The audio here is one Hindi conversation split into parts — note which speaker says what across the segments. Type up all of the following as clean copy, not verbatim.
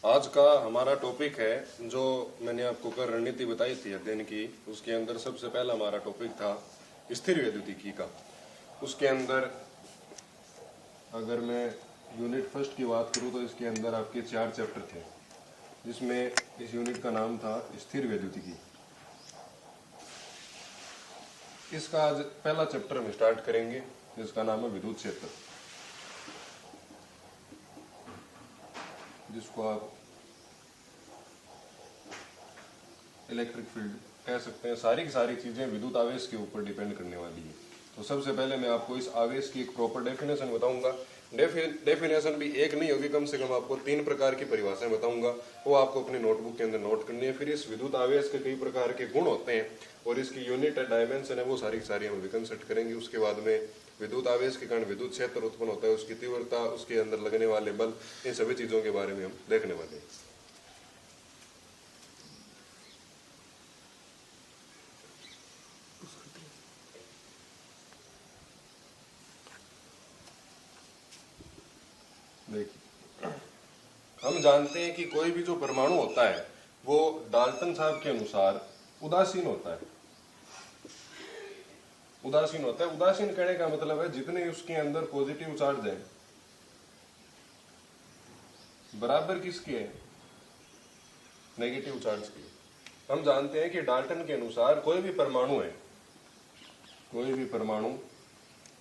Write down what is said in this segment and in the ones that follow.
Speaker 1: आज का हमारा टॉपिक है जो मैंने आपको कल रणनीति बताई थी अध्ययन की। उसके अंदर सबसे पहला हमारा टॉपिक था स्थिर वैद्युतिकी का। उसके अंदर अगर मैं यूनिट फर्स्ट की बात करूं तो इसके अंदर आपके 4 चैप्टर थे, जिसमें इस यूनिट का नाम था स्थिर वैद्युतिकी। इसका आज पहला चैप्टर हम स्टार्ट करेंगे, जिसका नाम है विद्युत क्षेत्र, जिसको आप इलेक्ट्रिक फील्ड कह सकते हैं। सारी की सारी चीजें विद्युत आवेश के ऊपर डिपेंड करने वाली है। तो सबसे पहले मैं आपको इस आवेश की एक प्रॉपर डेफिनेशन बताऊंगा। डेफिनेशन भी एक नहीं होगी, कम से कम आपको 3 प्रकार की परिभाषाएं बताऊंगा, वो आपको अपनी नोटबुक के अंदर नोट करनी है। फिर इस विद्युत आवेश के कई प्रकार के गुण होते हैं और इसकी यूनिट डायमेंशन है, वो सारी हम रिकंस्ट्रक्ट करेंगे। उसके बाद में विद्युत आवेश के कारण विद्युत क्षेत्र उत्पन्न होता है, उसकी तीव्रता, उसके अंदर लगने वाले बल, इन सभी चीजों के बारे में हम देखने वाले हैं। देखिए, हम जानते हैं कि कोई भी जो परमाणु होता है वो डाल्टन साहब के अनुसार उदासीन होता है। उदासीन होता है, उदासीन कहने का मतलब है जितने उसके अंदर पॉजिटिव चार्ज है बराबर किसके है, नेगेटिव चार्ज के। हम जानते हैं कि डाल्टन के अनुसार कोई भी परमाणु है, कोई भी परमाणु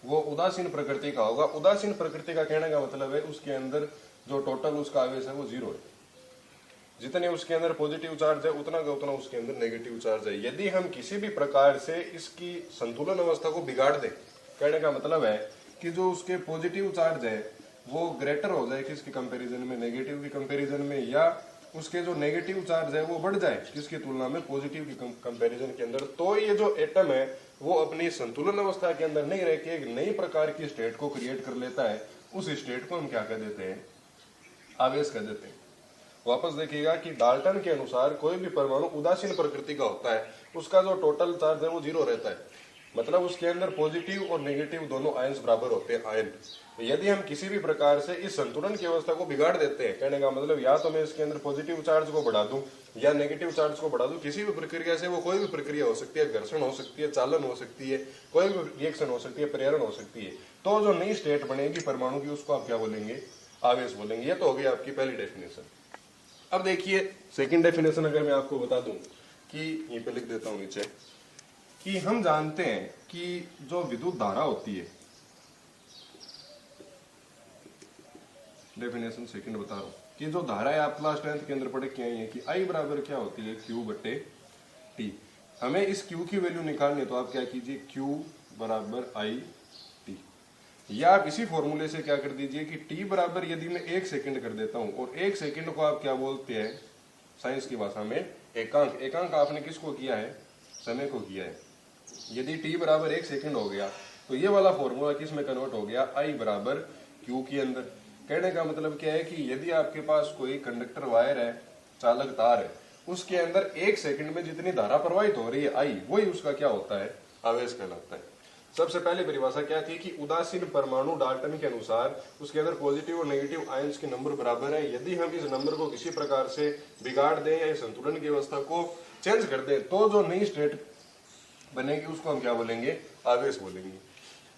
Speaker 1: वो उदासीन प्रकृति का होगा। उदासीन प्रकृति का कहने का मतलब है उसके अंदर जो टोटल उसका आवेश है वो 0 है। जितने उसके अंदर पॉजिटिव चार्ज है उतना का उतना उसके अंदर नेगेटिव चार्ज है। यदि हम किसी भी प्रकार से इसकी संतुलन अवस्था को बिगाड़ दें, कहने का मतलब है कि जो उसके पॉजिटिव चार्ज है वो ग्रेटर हो जाए किसके कंपैरिजन में, नेगेटिव की कंपैरिजन में, या उसके जो नेगेटिव चार्ज है वो बढ़ जाए किसकी तुलना में, पॉजिटिव की कंपैरिजन के अंदर, तो ये जो एटम है वो अपनी संतुलन अवस्था के अंदर नहीं रह के एक नई प्रकार की स्टेट को क्रिएट कर लेता है। उस स्टेट को हम क्या कह देते हैं, आवेश कह देते हैं। वापस देखिएगा कि डाल्टन के अनुसार कोई भी परमाणु उदासीन प्रकृति का होता है, उसका जो टोटल चार्ज है वो 0 रहता है। मतलब उसके अंदर पॉजिटिव और नेगेटिव दोनों आयंस बराबर होते हैं, आयन। यदि हम किसी भी प्रकार से इस संतुलन की अवस्था को बिगाड़ देते हैं, कहने का मतलब या तो मैं इसके अंदर पॉजिटिव चार्ज को बढ़ा दूं या नेगेटिव चार्ज को बढ़ा दूं, किसी भी प्रक्रिया से, वो कोई भी प्रक्रिया हो सकती है, घर्षण हो सकती है, चालन हो सकती है, कोई भी रिएक्शन हो सकती है, प्रेरण हो सकती है, तो जो नई स्टेट बनेगी परमाणु की उसको आप क्या बोलेंगे, आवेश बोलेंगे। ये तो होगी आपकी पहली डेफिनेशन। अब देखिए सेकंड डेफिनेशन अगर मैं आपको बता दूं कि यहीं पे लिख देता हूं नीचे, कि हम जानते हैं कि जो विद्युत धारा होती है, डेफिनेशन सेकंड बता रहा हूं कि जो धारा है आप क्लास 10th के अंदर पढ़ के आई है कि आई बराबर क्या होती है, क्यू बटे टी। हमें इस क्यू की वैल्यू निकालनी है तो आप क्या कीजिए, क्यू बराबर आई टी, या आप इसी फॉर्मूले से क्या कर दीजिए कि टी बराबर यदि मैं 1 सेकंड कर देता हूं, और 1 सेकंड को आप क्या बोलते हैं साइंस की भाषा में, एकांक। एकांक आपने किसको किया है, समय को किया है। यदि टी बराबर 1 सेकंड हो गया तो ये वाला फॉर्मूला किस में कन्वर्ट हो गया, आई बराबर क्यू के अंदर। कहने का मतलब क्या है कि यदि आपके पास कोई कंडक्टर वायर है, चालक तार है, उसके अंदर 1 सेकंड में जितनी धारा प्रवाहित हो रही है आई, वही उसका क्या होता है, आवेश कहलाता है। सबसे पहले परिभाषा क्या थी कि उदासीन परमाणु डाल्टन के अनुसार उसके अंदर पॉजिटिव और नेगेटिव आयंस के नंबर बराबर है। यदि हम इस नंबर को किसी प्रकार से बिगाड़ दें या संतुलन की अवस्था को चेंज कर दें तो जो नई स्टेट बनेगी उसको हम क्या बोलेंगे, आवेश बोलेंगे।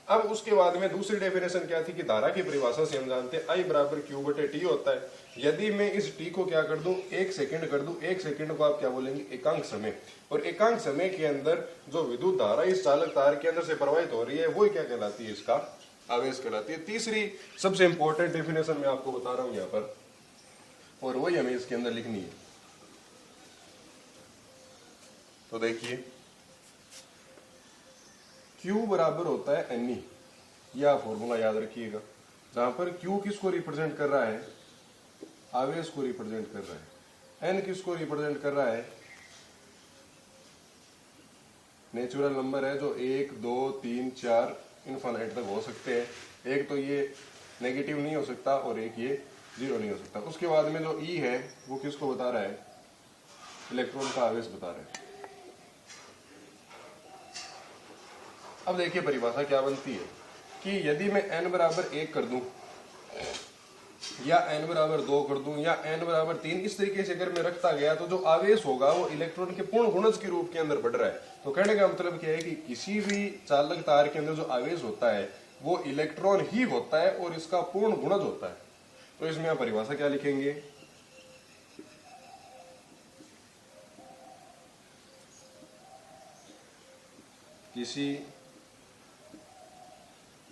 Speaker 1: अब उसके बाद में दूसरी डेफिनेशन क्या थी कि धारा की परिभाषा से हम जानते हैं आई बराबर क्यू बटे टी होता है। यदि मैं इस टी को क्या कर दूं, 1 सेकंड कर दूं, 1 सेकंड को आप क्या बोलेंगे, एकांक समय। और एकांक समय के अंदर जो विद्युत धारा इस चालक तार के अंदर से प्रवाहित हो रही है वो क्या कहलाती है, इसका आवेश कहलाती है। तीसरी सबसे इंपॉर्टेंट डेफिनेशन मैं आपको बता रहा हूं यहाँ पर, और वही हमें इसके अंदर लिखनी है। तो देखिए Q बराबर होता है NE, यह फॉर्मूला याद रखिएगा, जहां पर Q किसको रिप्रेजेंट कर रहा है, आवेश को रिप्रेजेंट कर रहा है। N किसको रिप्रेजेंट कर रहा है, नेचुरल नंबर है जो 1 2 3 4 इनफाइनाइट तक हो सकते हैं। एक तो ये नेगेटिव नहीं हो सकता और एक ये 0 नहीं हो सकता। उसके बाद में जो E है वो किसको बता रहा है, इलेक्ट्रॉन का आवेश बता रहा है। अब देखिए परिभाषा क्या बनती है कि यदि मैं n बराबर 1 कर दूं, या n बराबर 2 कर दूं या n बराबर 3, इस तरीके से अगर मैं रखता गया तो जो आवेश होगा वो इलेक्ट्रॉन के पूर्ण गुणज के रूप के अंदर बढ़ रहा है। तो कहने का मतलब क्या है कि किसी भी चालक तार के अंदर जो आवेश होता है वो इलेक्ट्रॉन ही होता है और इसका पूर्ण गुणज होता है। तो इसमें आप परिभाषा क्या लिखेंगे, किसी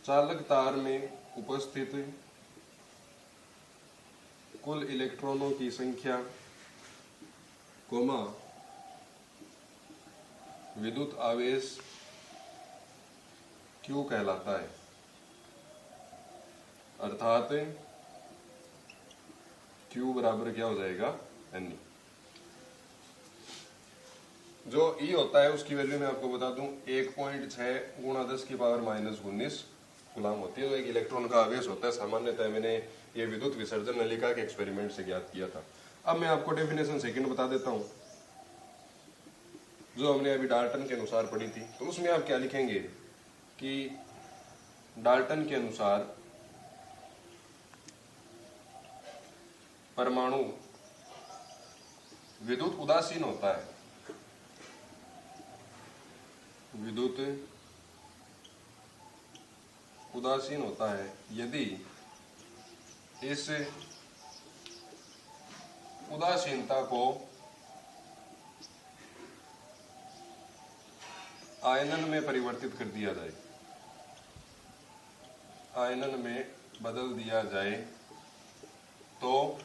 Speaker 1: चालक तार में उपस्थित कुल इलेक्ट्रॉनों की संख्या कोमा विद्युत आवेश Q कहलाता है, अर्थात Q बराबर क्या हो जाएगा N। जो E होता है उसकी वैल्यू मैं आपको बता दूं 1.6 गुणा 10 की पावर -19 गुलाम होती है। तो एक इलेक्ट्रॉन का आवेश होता है। सामान्यतः मैंने ये विद्युत विसर्जन नलिका के एक्सपेरिमेंट से ज्ञात किया था। अब मैं आपको डेफिनेशन सेकंड बता देता हूं जो हमने अभी डाल्टन के अनुसार पढ़ी थी। तो उसमें आप क्या लिखेंगे कि डाल्टन के अनुसार परमाणु विद्युत उदासीन होता है, विद्युत उदासीन होता है यदि इस उदासीनता को आयनन में परिवर्तित कर दिया जाए, आयनन में बदल दिया जाए तो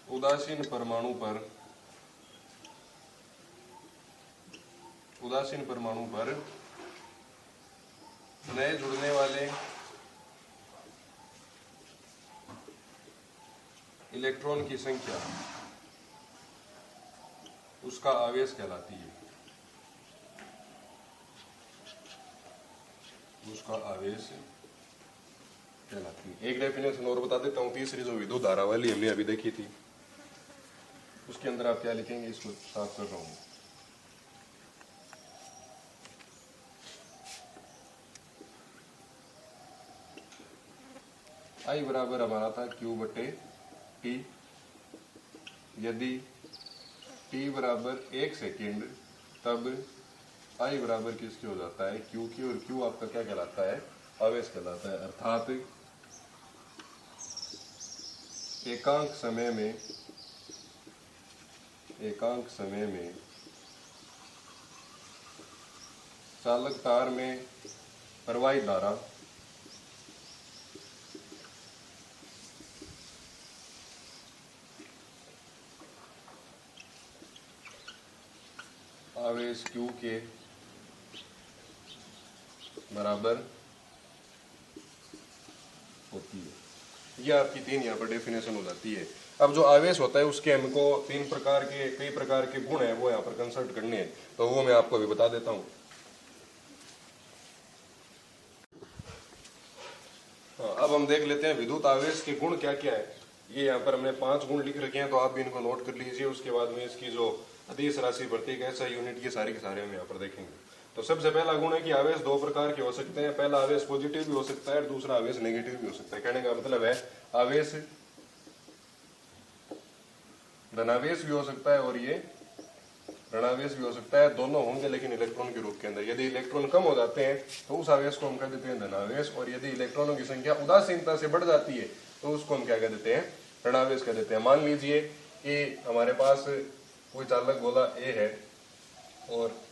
Speaker 1: उदासीन परमाणु पर नए जुड़ने वाले इलेक्ट्रॉन की संख्या उसका आवेश कहलाती है, उसका आवेश कहलाती है। एक डेफिनेशन और बता देता हूं, तीसरी जो विद्युत धारा वाली हमने अभी देखी थी उसके अंदर आप क्या लिखेंगे, इसको साफ कर रहा हूं। आई बराबर हमारा था Q बटे T, यदि T बराबर 1 सेकेंड तब I बराबर किसकी हो जाता है, Q की, और Q आपका क्या कहलाता है, आवेश कहलाता है। अर्थात एकांक समय में चालक तार में प्रवाहित धारा आवेश Q के बराबर होती है। यह आपकी तीन यहाँ पर डेफिनेशन हो जाती है। अब जो आवेश होता है उसके हमको कई प्रकार के गुण है वो यहाँ पर कंसल्ट करने हैं, तो वो मैं आपको अभी बता देता हूँ। अब हम देख लेते हैं विद्युत आवेश के गुण क्या क्या है। ये यहाँ पर हमने 5 गुण लिख रखे हैं, तो आप भी इनको नोट कर लीजिए। उसके बाद में इसकी जो अदिश राशि प्रतीक ऐसा यूनिट के सारे हम यहाँ पर देखेंगे। तो सबसे पहला गुण है कि आवेश 2 प्रकार के हो सकते हैं। पहला आवेश पॉजिटिव भी हो सकता है और दूसरा आवेश नेगेटिव भी हो सकता है। कहने का मतलब है आवेश धनावेश भी हो सकता है और ये ऋणावेश भी हो सकता है, दोनों होंगे लेकिन इलेक्ट्रॉन के रूप के अंदर। यदि इलेक्ट्रॉन कम हो जाते हैं तो उस आवेश को हम कह देते हैं धनावेश, और यदि इलेक्ट्रॉनों की संख्या उदासीनता से बढ़ जाती है तो उसको हम क्या कह देते हैं, ऋणावेश कह देते हैं। मान लीजिए कि हमारे पास कोई चालक गोला ए है और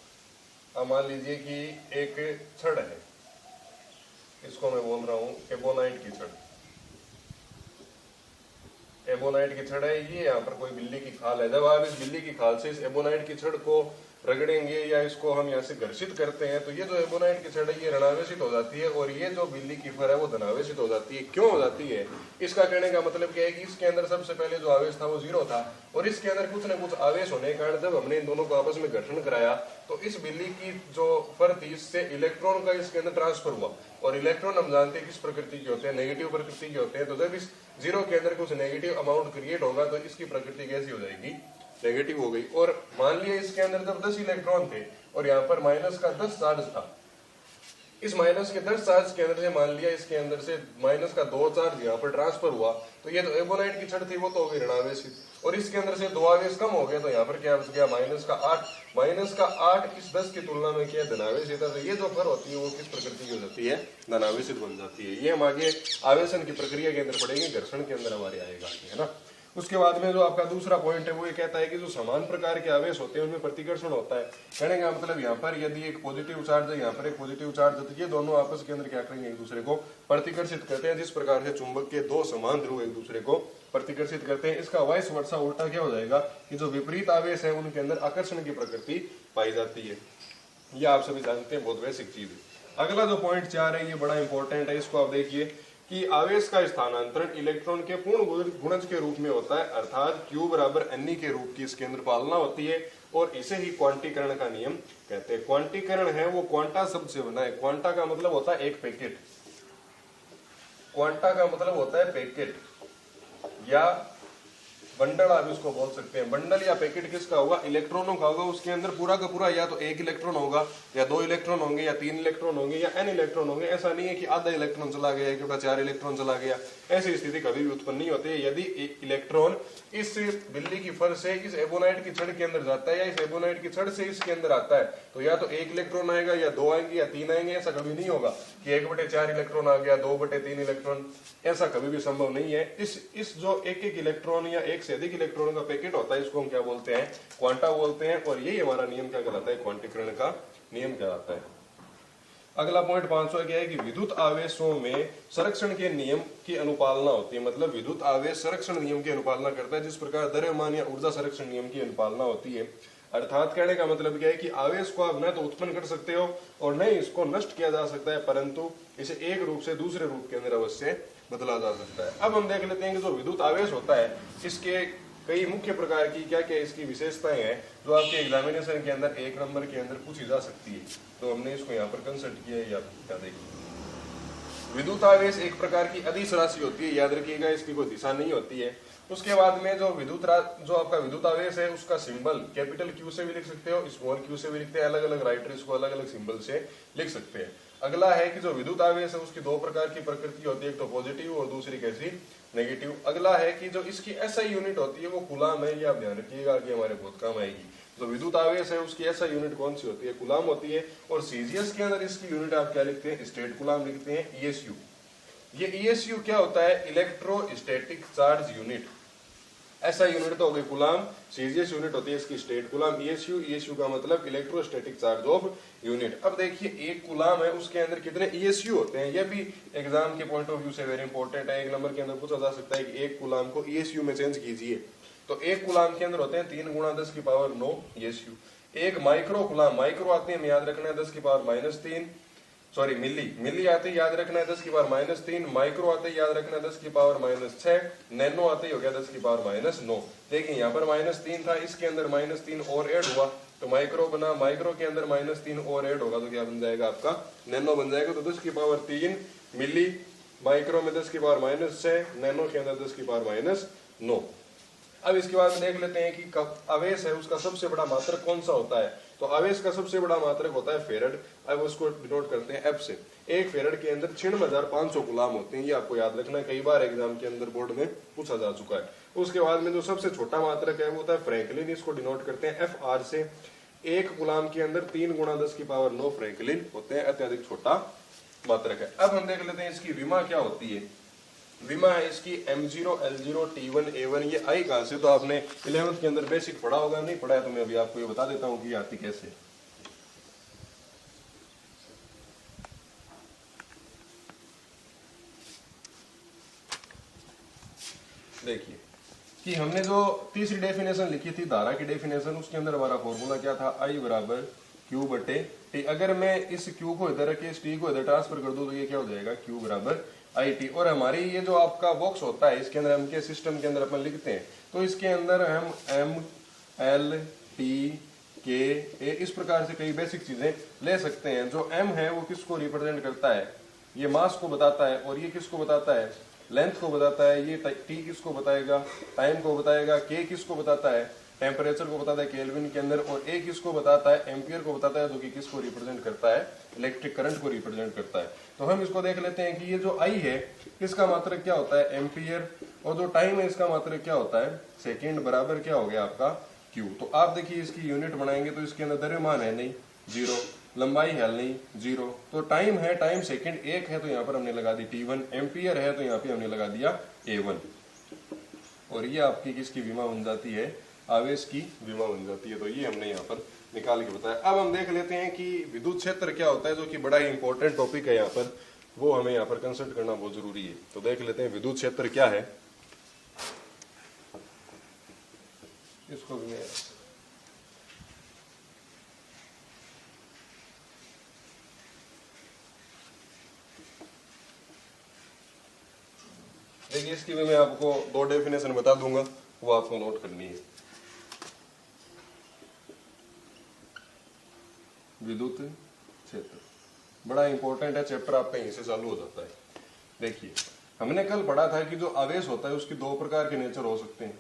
Speaker 1: अब मान लीजिए कि एक छड़ है, इसको मैं बोल रहा हूं एबोनाइट की छड़। एबोनाइट की छड़ है ये, यहाँ पर कोई बिल्ली की खाल है। जब आप इस बिल्ली की खाल से इस एबोनाइट की छड़ को रगड़ेंगे या इसको हम यहाँ से घर्षित करते हैं तो ये जो एबोनाइट की छड़ है ये ऋणावेशित हो जाती है और ये जो बिल्ली की फर है वो धनावेशित हो जाती है। क्यों हो जाती है, इसका कहने का मतलब क्या है कि इसके अंदर सबसे पहले जो आवेश था वो 0 था और इसके अंदर कुछ न कुछ आवेश होने के कारण जब हमने इन दोनों को आपस में घर्षण कराया तो इस बिल्ली की जो फर थी इससे इलेक्ट्रॉन का इसके अंदर ट्रांसफर हुआ। और इलेक्ट्रॉन हम जानते हैं किस प्रकृति के होते हैं, नेगेटिव प्रकृति के होते हैं। तो जब इस 0 के अंदर कुछ नेगेटिव अमाउंट क्रिएट होगा तो इसकी प्रकृति कैसी हो जाएगी, नेगेटिव हो गई। और मान लिया इसके अंदर जब 10 इलेक्ट्रॉन थे और यहाँ पर -10 चार्ज था, इस माइनस के 10 चार्ज के अंदर से मान लिया इसके अंदर से माइनस का 2 चार्ज यहाँ पर ट्रांसफर हुआ, तो ये तो एबोनाइट की छड़ थी वो तो हो गई ऋणावेशित, और इसके अंदर से 2 आवेश कम हो गए तो यहाँ पर क्या बच गया माइनस का 8। माइनस का 8 इस 10 की तुलना में क्या धनावेशित है, तो ये जो फर होती है वो किस प्रकृति की हो जाती है, धनावेशित बन जाती है। ये हम आगे आवेशन की प्रक्रिया के अंदर पढ़ेंगे, घर्षण के अंदर हमारे आएगा, है ना। उसके बाद में जो आपका दूसरा पॉइंट है वो ये कहता है कि जो समान प्रकार के आवेश होते हैं उनमें प्रतिकर्षण होता है। कहने का मतलब यहाँ पर यदि एक पॉजिटिव चार्ज है, यहाँ पर एक पॉजिटिव चार्ज है, तो ये दोनों आपस के अंदर क्या करेंगे, एक दूसरे को प्रतिकर्षित करते हैं। जिस प्रकार से चुंबक के 2 समान ध्रुव एक दूसरे को प्रतिकर्षित करते हैं, इसका वाइस वर्सा उल्टा क्या हो जाएगा कि जो विपरीत आवेश है उनके अंदर आकर्षण की प्रकृति पाई जाती है। ये आप सभी जानते हैं, बहुत बेसिक चीज है। अगला जो पॉइंट 4 है ये बड़ा इंपॉर्टेंट है, इसको आप देखिए कि आवेश का स्थानांतरण इलेक्ट्रॉन के पूर्ण गुणज के रूप में होता है, अर्थात Q बराबर Ne के रूप की इसके अंदर पालना होती है, और इसे ही क्वांटीकरण का नियम कहते हैं। क्वांटीकरण है वो क्वांटा शब्द से बना है। क्वांटा का मतलब होता है एक पैकेट, क्वांटा का मतलब होता है पैकेट या बंडल, आप इसको बोल सकते हैं। बंडल या पैकेट किसका होगा, इलेक्ट्रॉनों का होगा। उसके अंदर पूरा का पूरा या तो 1 इलेक्ट्रॉन होगा, या 2 इलेक्ट्रॉन होंगे, या 3 इलेक्ट्रॉन होंगे, या n इलेक्ट्रॉन होंगे। ऐसा नहीं है कि आधा इलेक्ट्रॉन चला गया, एक 4 इलेक्ट्रॉन चला गया, ऐसी स्थिति कभी भी उत्पन्न नहीं होती है। यदि इलेक्ट्रॉन इस बिल्ली की फर से इस एबोनाइट की छड़ के अंदर जाता है, या इस एबोनाइट की छड़ से इसके अंदर आता है, तो या तो 1 इलेक्ट्रॉन आएगा, या 2 आएंगे, या 3 आएंगे। ऐसा कभी नहीं होगा कि 1/4 इलेक्ट्रॉन आ गया, 2/3 इलेक्ट्रॉन, ऐसा कभी भी संभव नहीं है। इस जो एक इलेक्ट्रॉन या एक से अधिक इलेक्ट्रॉन का पैकेट होता है, इसको हम क्या बोलते हैं, क्वांटा बोलते हैं। और यही हमारा नियम क्या कहलाता है, क्वांटीकरण का नियम कहलाता है। अगला पॉइंट 500 क्या है कि विद्युत आवेशों में संरक्षण के नियम की अनुपालना होती है। मतलब विद्युत आवेश संरक्षण नियम की अनुपालना करता है, जिस प्रकार द्रव्यमान या ऊर्जा संरक्षण नियम की अनुपालना होती है। अर्थात कहने का मतलब क्या है कि आवेश को आप न तो उत्पन्न कर सकते हो और न ही इसको नष्ट किया जा सकता है, परंतु इसे एक रूप से दूसरे रूप के अंदर अवश्य बदला जा सकता है। अब हम देख लेते हैं कि जो विद्युत आवेश होता है इसके कई मुख्य प्रकार की क्या क्या इसकी विशेषताएं हैं जो आपके एग्जामिनेशन के अंदर 1 नंबर के अंदर पूछी जा सकती है। तो हमने इसको यहाँ पर कंसल्ट किया है, या क्या देखिए। विद्युत आवेश एक प्रकार की अदिश राशि होती है, याद रखिएगा, इसकी कोई दिशा नहीं होती है। उसके बाद में जो आपका विद्युत आवेश है उसका सिंबल कैपिटल Q से भी लिख सकते हो, स्मॉल q से भी लिखते हैं। अलग अलग राइटर इसको अलग अलग सिंबल से लिख सकते हैं। अगला है कि जो विद्युत आवेश है उसकी 2 प्रकार की प्रकृति होती है, एक तो पॉजिटिव और दूसरी कैसी, नेगेटिव। अगला है कि जो इसकी SI यूनिट होती है वो कूलाम है, ये आप ध्यान रखिएगा कि हमारे बहुत काम आएगी। जो विद्युत आवेश है उसकी SI यूनिट कौन सी होती है, कूलाम होती है। और सीजीएस के अंदर इसकी यूनिट आप क्या लिखते हैं, स्टेट कूलाम लिखते हैं, ESU। ये ESU क्या होता है, electrostatic charge unit. SI unit तो हो गई कूलाम, सीजीएस यूनिट होती है इसकी स्टेट कूलाम, ESU का मतलब इलेक्ट्रोस्टैटिक चार्ज ऑफ यूनिट। अब देखिए एक कूलाम है उसके अंदर कितने ESU होते हैं, यह भी एग्जाम के पॉइंट ऑफ व्यू से वेरी इंपॉर्टेंट है। 1 नंबर के अंदर पूछा जा सकता है कि एक कूलाम को ESU में चेंज कीजिए, तो एक कूलाम के अंदर होते हैं 3 × 10⁻9 ESU। एक माइक्रो कूलाम, माइक्रो आते हैं याद रखना है 10⁻³ सॉरी मिली आते याद रखना है 10⁻³ माइक्रो आते याद रखना है 10⁻⁶ नैनो आते हो गया 10⁻�9। देखिए यहाँ पर -3 था, इसके अंदर -3 और ऐड हुआ तो माइक्रो बना, माइक्रो के अंदर -3 और ऐड होगा तो क्या बन जाएगा आपका नैनो बन जाएगा। तो 10⁻³ मिली, माइक्रो में 10⁻�6, नैनो के अंदर 10⁻�9। अब इसके बाद देख लेते हैं कि आवेश है उसका सबसे बड़ा मात्रक कौन सा होता है। तो आवेश का सबसे बड़ा मात्रक होता है फेरड। अब उसको डिनोट करते हैं F से। एक फेरड के अंदर 96,500 गुलाम होते हैं, ये आपको याद रखना है, कई बार एग्जाम के अंदर बोर्ड में पूछा जा चुका है। उसके बाद में जो सबसे छोटा मात्रक है वो होता है फ्रैंकलिन, इसको डिनोट करते हैं FR से। एक गुलाम के अंदर 3 × 10⁻9 फ्रैंकलिन होते हैं, अत्यधिक छोटा मात्रक है। अब हम देख लेते हैं इसकी विमा क्या होती है। विमा है इसकी M0 L0 T1 A1। ये आई कहां से, तो आपने 11th के अंदर बेसिक पढ़ा होगा, नहीं पढ़ा है तो मैं अभी आपको ये बता देता हूं कि आती कैसे। देखिए कि हमने जो तीसरी डेफिनेशन लिखी थी धारा की डेफिनेशन, उसके अंदर हमारा फॉर्मूला क्या था, I = Q/T। अगर मैं इस Q को इधर रखे इस T को इधर ट्रांसफर कर दूं तो ये क्या हो जाएगा, Q = IT। और हमारी ये जो आपका बॉक्स होता है इसके अंदर हम के सिस्टम के अंदर अपन लिखते हैं, तो इसके अंदर हम M L T K A इस प्रकार से कई बेसिक चीजें ले सकते हैं। जो M है वो किसको रिप्रेजेंट करता है, ये मास को बताता है, और ये किसको बताता है, लेंथ को बताता है। ये T किसको बताएगा, टाइम को बताएगा। K किसको बताता है, टेम्परेचर को बताता है केल्विन के अंदर, और एक इसको बताता है एम्पियर को बताता है, जो कि किसको रिप्रेजेंट करता है, इलेक्ट्रिक करंट को रिप्रेजेंट करता है। तो हम इसको देख लेते हैं कि ये जो आई है इसका मात्रक क्या होता है, एम्पियर, और जो टाइम है इसका मात्रक क्या होता है, सेकेंड, बराबर क्या हो गया आपका क्यू। तो आप देखिए इसकी यूनिट बनाएंगे तो इसके अंदर द्रव्यमान है नहीं, जीरो, लंबाई है नहीं, जीरो, तो टाइम है, टाइम सेकंड एक है तो यहाँ पर हमने लगा दी t1, एम्पियर है तो यहाँ पे हमने लगा दिया a1, और ये आपकी किसकी विमा बन जाती है, आवेश की विमा बन जाती है। तो ये हमने यहाँ पर निकाल के बताया। अब हम देख लेते हैं कि विद्युत क्षेत्र क्या होता है, जो कि बड़ा ही इंपॉर्टेंट टॉपिक है यहाँ पर, वो हमें यहाँ पर कंसल्ट करना बहुत जरूरी है। तो देख लेते हैं विद्युत क्षेत्र क्या है। इसको भी देखिए, इसकी भी मैं आपको दो डेफिनेशन बता दूंगा, वो आपको नोट करनी है। विद्युत क्षेत्र बड़ा इंपॉर्टेंट है, चैप्टर आपका यहीं से चालू हो जाता है। देखिए, हमने कल पढ़ा था कि जो आवेश होता है उसकी दो प्रकार के नेचर हो सकते हैं।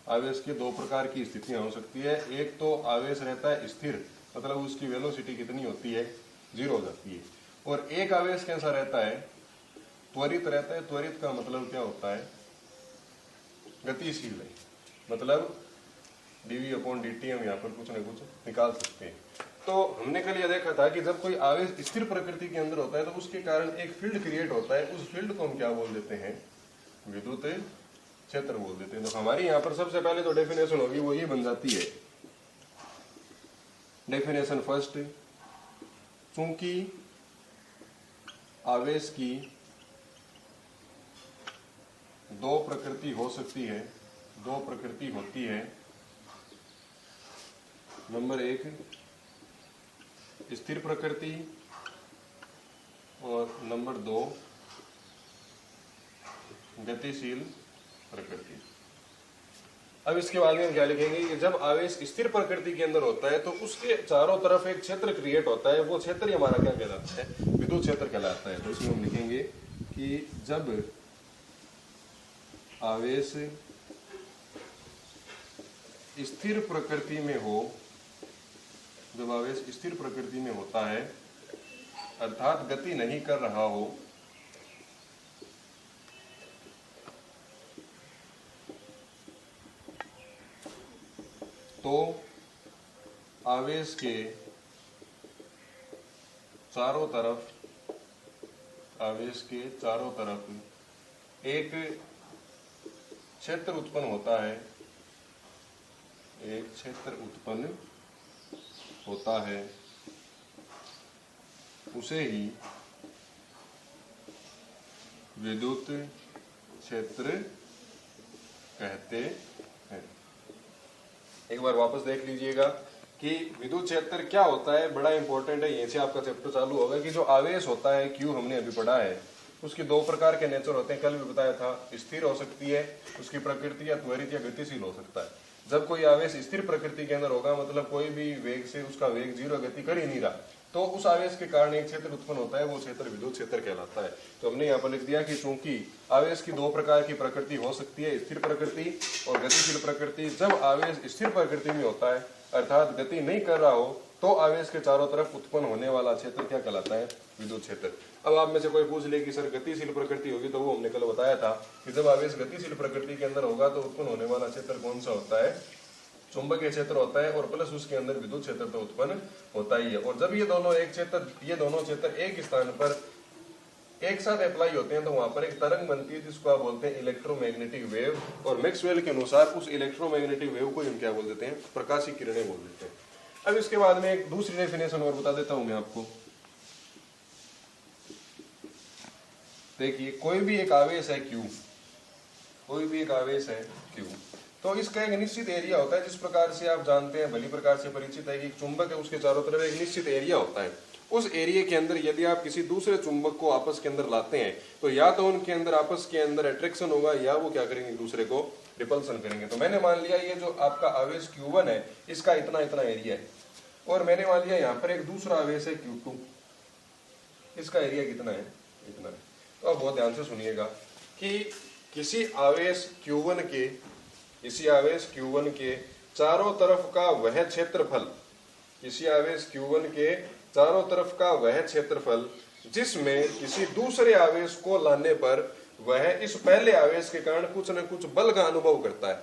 Speaker 1: आवेश की दो प्रकार की स्थितियां हो सकती है। एक तो आवेश रहता है स्थिर, मतलब उसकी वेलोसिटी कितनी होती है, जीरो हो जाती है। और एक आवेश कैसा रहता है, त्वरित रहता है। त्वरित का मतलब क्या होता है, गतिशील है, मतलब dv/dt हम यहाँ पर कुछ न कुछ निकाल सकते हैं। तो हमने कल यह देखा था कि जब कोई आवेश स्थिर प्रकृति के अंदर होता है तो उसके कारण एक फील्ड क्रिएट होता है, उस फील्ड को हम क्या बोल देते हैं, विद्युत क्षेत्र बोल देते हैं। तो हमारी यहाँ पर सबसे पहले जो डेफिनेशन होगी वो ये बन जाती है, डेफिनेशन फर्स्ट, चूंकि आवेश की दो प्रकृति हो सकती है, दो प्रकृति होती है। नंबर एक स्थिर प्रकृति, और नंबर दो गतिशील प्रकृति। अब इसके बाद में हम क्या लिखेंगे कि जब आवेश स्थिर प्रकृति के अंदर होता है तो उसके चारों तरफ एक क्षेत्र क्रिएट होता है, वो क्षेत्र ही हमारा क्या कहलाता है, विद्युत क्षेत्र कहलाता है। तो इसमें हम लिखेंगे कि जब आवेश स्थिर प्रकृति में हो, जब आवेश स्थिर प्रकृति में होता है अर्थात गति नहीं कर रहा हो, तो आवेश के चारों तरफ, आवेश के चारों तरफ एक क्षेत्र उत्पन्न होता है, एक क्षेत्र उत्पन्न होता है, उसे ही विद्युत क्षेत्र कहते हैं। एक बार वापस देख लीजिएगा कि विद्युत क्षेत्र क्या होता है, बड़ा इंपॉर्टेंट है। यहीं से आपका चैप्टर चालू होगा कि जो आवेश होता है क्यू, हमने अभी पढ़ा है, उसकी दो प्रकार के नेचर होते हैं। कल भी बताया था, स्थिर हो सकती है उसकी प्रकृति, या त्वरित या गतिशील हो सकता है। जब कोई आवेश स्थिर प्रकृति के अंदर होगा, मतलब कोई भी वेग से उसका वेग जीरो गति कर ही नहीं रहा, तो उस आवेश के कारण एक क्षेत्र उत्पन्न होता है, वो क्षेत्र विद्युत क्षेत्र कहलाता है। तो हमने यहाँ पर लिख दिया कि चूंकि आवेश की दो प्रकार की प्रकृति हो सकती है, स्थिर प्रकृति और गतिशील प्रकृति। जब आवेश स्थिर प्रकृति में होता है अर्थात गति नहीं कर रहा हो, तो आवेश के चारों तरफ उत्पन्न होने वाला क्षेत्र क्या कहलाता है, विद्युत क्षेत्र। अब आप में से कोई पूछ ले कि सर गतिशील प्रकृति होगी, तो वो हमने कल बताया था कि जब आवेश गतिशील प्रकृति के अंदर होगा तो उत्पन्न होने वाला क्षेत्र कौन सा होता है, चुंबकीय क्षेत्र होता है, और प्लस उसके अंदर विद्युत क्षेत्र तो उत्पन्न होता ही है। और जब ये दोनों क्षेत्र एक स्थान पर एक साथ अप्लाई होते हैं तो वहां पर एक तरंग बनती है, जिसको आप बोलते हैं इलेक्ट्रोमैग्नेटिक वेव। और मैक्सवेल के अनुसार उस इलेक्ट्रोमैग्नेटिक वेव को हम क्या बोल देते हैं, प्रकाशीय किरणें बोल देते हैं। अब इसके बाद में एक दूसरी डेफिनेशन और बता देता हूं मैं आपको। देखिए, कोई भी एक आवेश है Q, कोई भी एक आवेश है Q, तो इसका एक निश्चित एरिया होता है। जिस प्रकार से आप जानते हैं, भली प्रकार से परिचित है कि चुंबक है, उसके चारों तरफ एक निश्चित एरिया होता है। उस एरिया के अंदर यदि आप किसी दूसरे चुंबक को आपस के अंदर लाते हैं, तो या तो उनके अंदर आपस के अंदर अट्रैक्शन होगा, या वो क्या करेंगे, दूसरे को रिपल्सन करेंगे। तो मैंने मान लिया ये जो आपका आवेश Q1 है, इसका इतना इतना एरिया है, और मैंने मान लिया यहाँ पर एक दूसरा आवेश है Q2, इसका एरिया कितना है, इतना है। तो आप बहुत ध्यान से सुनिएगा कि किसी आवेश Q1 के चारों तरफ का वह क्षेत्रफल, किसी आवेश Q1 के चारों तरफ का वह क्षेत्रफल जिसमें किसी दूसरे आवेश को लाने पर वह इस पहले आवेश के कारण कुछ न कुछ बल का अनुभव करता है,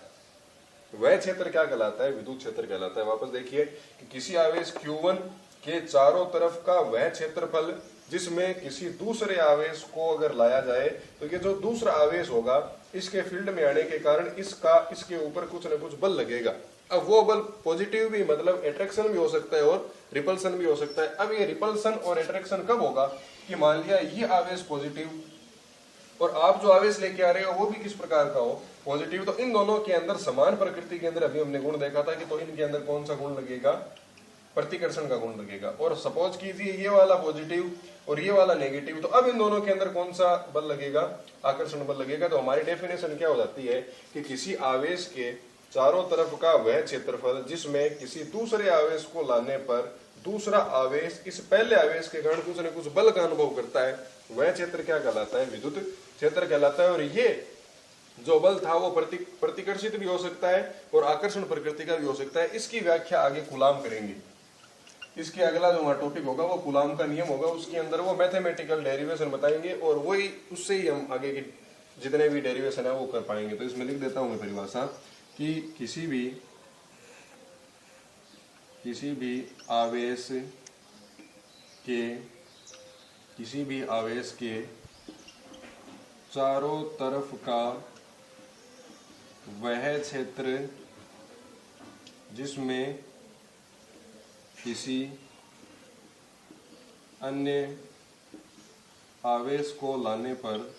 Speaker 1: वह क्षेत्र क्या कहलाता है? विद्युत क्षेत्र कहलाता है। वापस देखिए कि किसी आवेश Q1 के चारों तरफ का वह क्षेत्रफल जिसमें किसी दूसरे आवेश को अगर लाया जाए तो ये जो दूसरा आवेश होगा इसके फील्ड में आने के कारण इसके ऊपर कुछ न कुछ बल लगेगा। अब वो बल पॉजिटिव भी मतलब अट्रैक्शन भी हो सकता है और रिपल्सन भी हो सकता है। अब ये रिपल्सन और अट्रैक्शन कब होगा कि मान लिया ये आवेश पॉजिटिव और आप जो आवेश लेके आ रहे हो वो भी किस प्रकार का हो, पॉजिटिव, तो इन दोनों के अंदर समान प्रकृति के अंदर अभी हमने गुण देखा था कि तो इनके अंदर कौन सा गुण लगेगा? प्रतिकर्षण का गुण लगेगा। और सपोज कीजिए ये वाला पॉजिटिव और ये वाला नेगेटिव, तो अब इन दोनों के अंदर कौन सा बल लगेगा? आकर्षण बल लगेगा। तो हमारी डेफिनेशन क्या हो जाती है कि किसी आवेश के चारों तरफ का वह क्षेत्रफल जिसमें किसी दूसरे आवेश को लाने पर दूसरा आवेश इस पहले आवेश के कारण कुछ न कुछ बल का अनुभव करता है, वह क्षेत्र क्या कहलाता है? विद्युत क्षेत्र कहलाता है। और ये जो बल था वो प्रतिकर्षित भी हो सकता है और आकर्षण प्रकृति का भी हो सकता है। इसकी व्याख्या आगे कूलाम करेंगे। इसके अगला जो हमारा टॉपिक होगा वो कूलाम का नियम होगा, उसके अंदर वो मैथमेटिकल डेरिवेशन बताएंगे और वही उससे ही हम आगे के जितने भी डेरिवेशन है वो कर पाएंगे। तो इसमें लिख देता हूं मैं परिभाषा कि किसी भी आवेश के चारों तरफ का वह क्षेत्र जिसमें किसी अन्य आवेश को लाने पर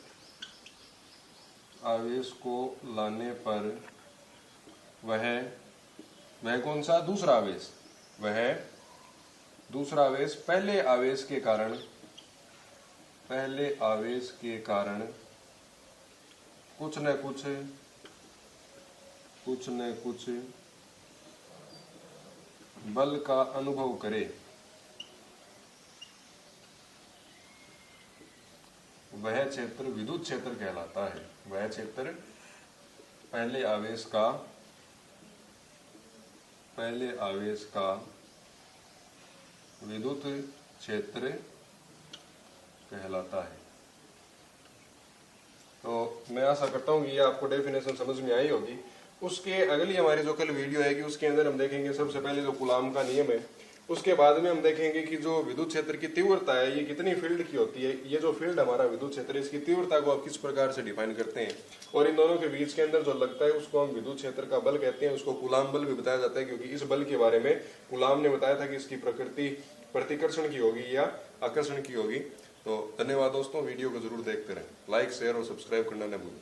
Speaker 1: वह कौन सा? दूसरा आवेश, वह दूसरा आवेश पहले आवेश के कारण कुछ न कुछ बल का अनुभव करे, वह क्षेत्र विद्युत क्षेत्र कहलाता है। वह क्षेत्र पहले आवेश का विद्युत क्षेत्र कहलाता है। तो मैं आशा करता हूँ कि ये आपको डेफिनेशन समझ में आई होगी। उसके अगली हमारी जो कल वीडियो आएगी उसके अंदर हम देखेंगे सबसे पहले जो कूलाम का नियम है, उसके बाद में हम देखेंगे कि जो विद्युत क्षेत्र की तीव्रता है ये कितनी फील्ड की होती है। ये जो फील्ड हमारा विद्युत क्षेत्र है इसकी तीव्रता को आप किस प्रकार से डिफाइन करते हैं और इन दोनों के बीच के अंदर जो लगता है उसको हम विद्युत क्षेत्र का बल कहते हैं। उसको कूलाम बल भी बताया जाता है क्योंकि इस बल के बारे में कूलाम ने बताया था कि इसकी प्रकृति प्रतिकर्षण की होगी या आकर्षण की होगी। तो धन्यवाद दोस्तों, वीडियो को जरूर देखते रहें, लाइक शेयर और सब्सक्राइब करना न भूलें।